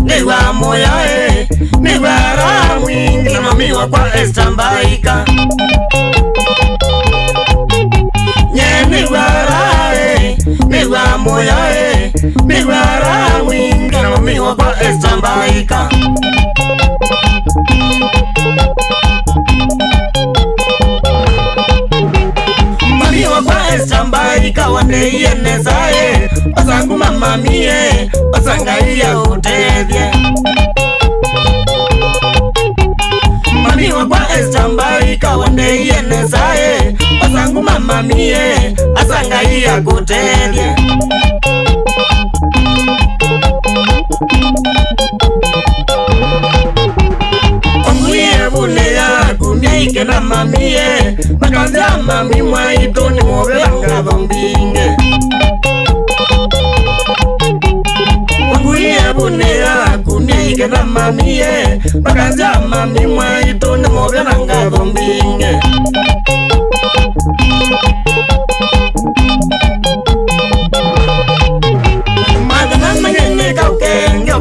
Niwa moya niwara mwingi na mami wakwa estambaika niwa moya niwara mwingi na mami wakwa estambaika mami wakwa estambaika wande yenesae basangu mama mie basanga iya utevye mami wakwa estambaika wande yenesae basangu mama mie asanga iya kutevye Onguye bune ya kumyaike na mamie makanza mami mwaitu ni mwobelanga bombinge Onguye bune ya kumyaike na mamie makanza mami mwaitu ni mwobelanga bombinge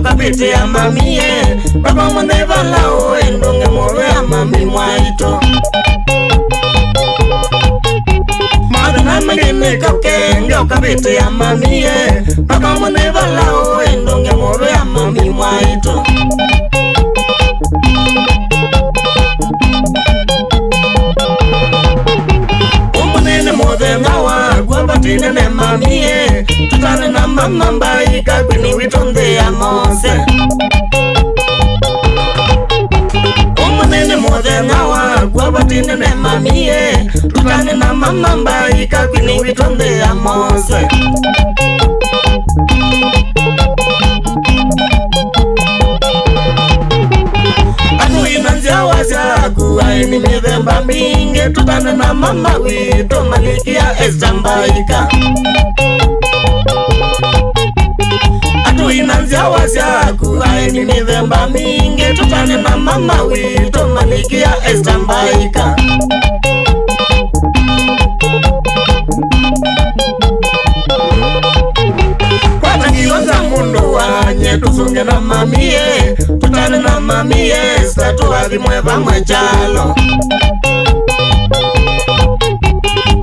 Kapiti ya mamie baba mwende balao endonge moro ya mami mwaito Madana mangene kapkenge kapiti ya mamie baba mwende balao endonge moro ya mami mwaito Umunene mode ngawa gwambatine ne mamie tutane na mama mbaika kwini witonde ya mose Umunene mode ngawa gwambatine ne mamie tutane na mama mbaika kwini witonde ya mose Kuwaini mithemba mingi tutane na mama wito malikia estambaika Atuinanzia wasya kuwaini mithemba mingi tutane na mama wito malikia estambaika Kwata kilonza mundu wanye tusunge na mamie tutane na mamie statu walimwe vamwe chalo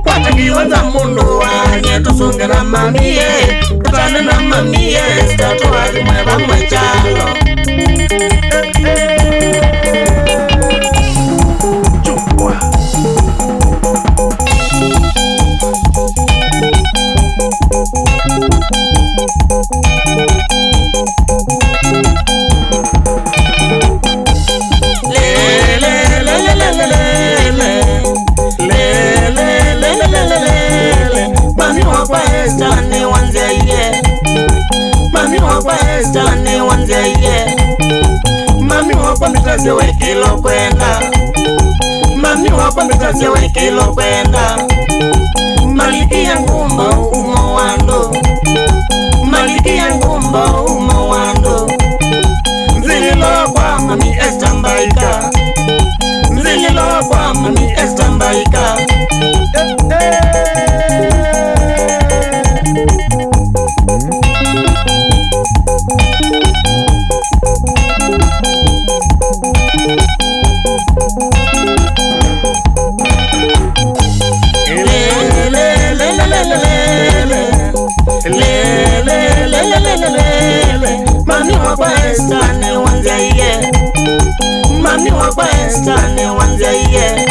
Kwata kilonza mundu wanye tusunge na mamie tutane na mamie statu walimwe vamwe chalo Mami wakwa mitasi wekilo kwenda Mami wakwa mitasi wekilo kwenda Maliki ya ngumba umo wando Maliki ya ngumba umo wando Mzililo kwa mami estambaika Mzililo kwa mami estambaika Mami wakwa estane wanzaiye Mami wakwa estane wanzaiye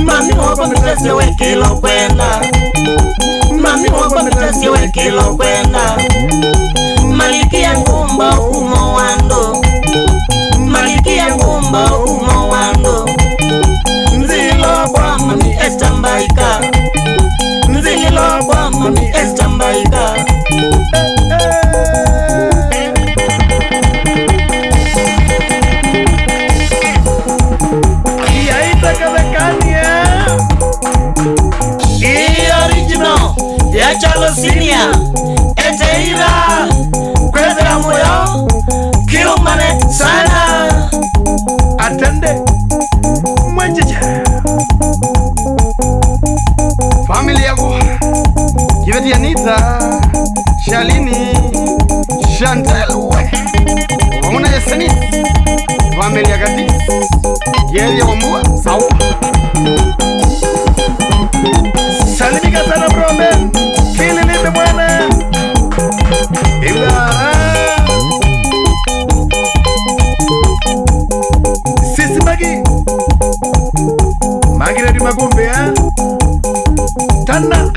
Mami wakwa mitasi wekilo kwenda Mami wakwa mitasi wekilo kwenda Maliki ya ngumba umo wando Maliki ya ngumba umo wando Mzilo kwa mami estambaika Mzilo kwa mami estambaika Original ya Chalo Senior Chantel we Wamuna yesani Familia kati Yeli wambua sawa Salimika sana bro men Kili nipe mwana Ila Sisi Magi ready magumbe ha Tana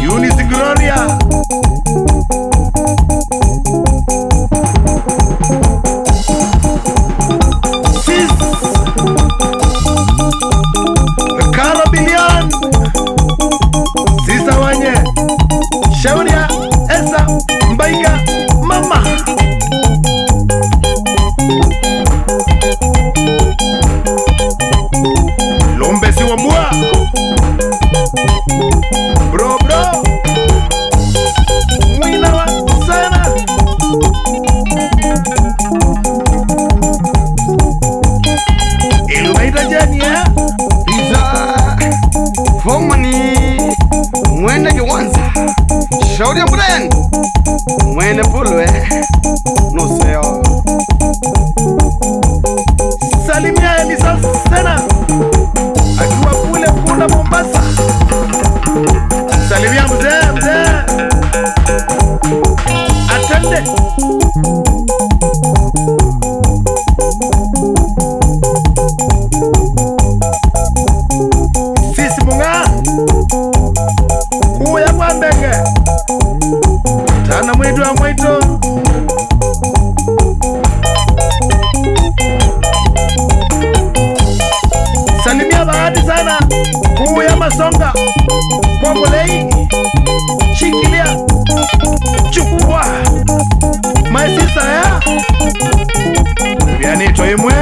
Eunice Gloria Sis Carlo Billion Sisa Wanye Shauria Esa Mbaika Mama Lombe si wambua Bro Mwina wa sana Ilumaita jani ya Iza Fomani Mwende kiwanza Shauri ya Brian Mwende pulwe Nuseo Salimia Elisa Sena Akiwa kule Punda Mombasa Salimia mzee Atende Sisi Munga Kuya kwa mbenge Tana mwitu wa mwitu Salimia bahati sana Kuya Masonga Kwa mulei Shikilia Chukua My sister ya Vianito imwe